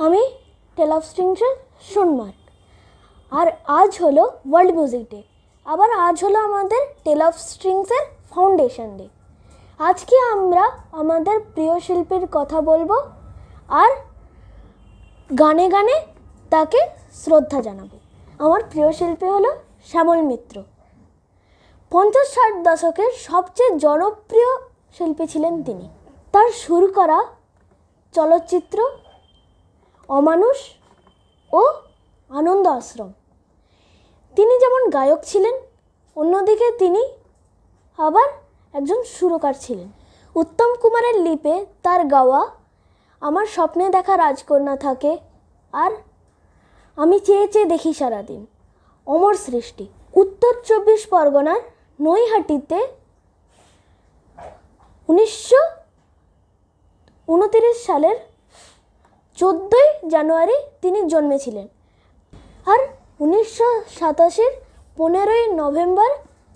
আমি টেল অফ স্ট্রিংসের সোনমার্গ। আর আজ হলো ওয়ার্ল্ড মিউজিক ডে। আবার আজ হলো আমাদের টেল অফ স্ট্রিংসের ফাউন্ডেশন ডে। আজকে আমরা আমাদের প্রিয় শিল্পীর কথা বলবো আর গানে গানে তাকে শ্রদ্ধা জানাবো। আমার প্রিয় শিল্পী হলো শ্যামল মিত্র। 50-60 দশকের সবচেয়ে জনপ্রিয় শিল্পী ছিলেন তিনি। তার শুরু করা চলচ্চিত্র অমানুষ ও আনন্দ আশ্রম। তিনি যেমন গায়ক ছিলেন, অন্যদিকে তিনি আবার একজন সুরকার ছিলেন। উত্তম কুমারের লিপে তার গাওয়া আমার স্বপ্নে দেখা রাজকন্যা থাকে আর আমি চেয়ে চেয়ে দেখি সারাদিন অমর সৃষ্টি। উত্তর 24 পরগনার নৈহাটিতে 1929 সালের 14ই জানুয়ারি তিনি জন্মেছিলেন আর 1987 15ই নভেম্বর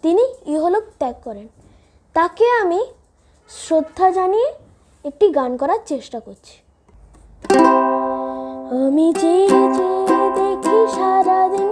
তিনি ইহলোক ত্যাগ করেন। তাকে আমি শ্রদ্ধা জানিয়ে একটি গান করার চেষ্টা করছি। আমি চেয়ে চেয়ে দেখি সারাদিন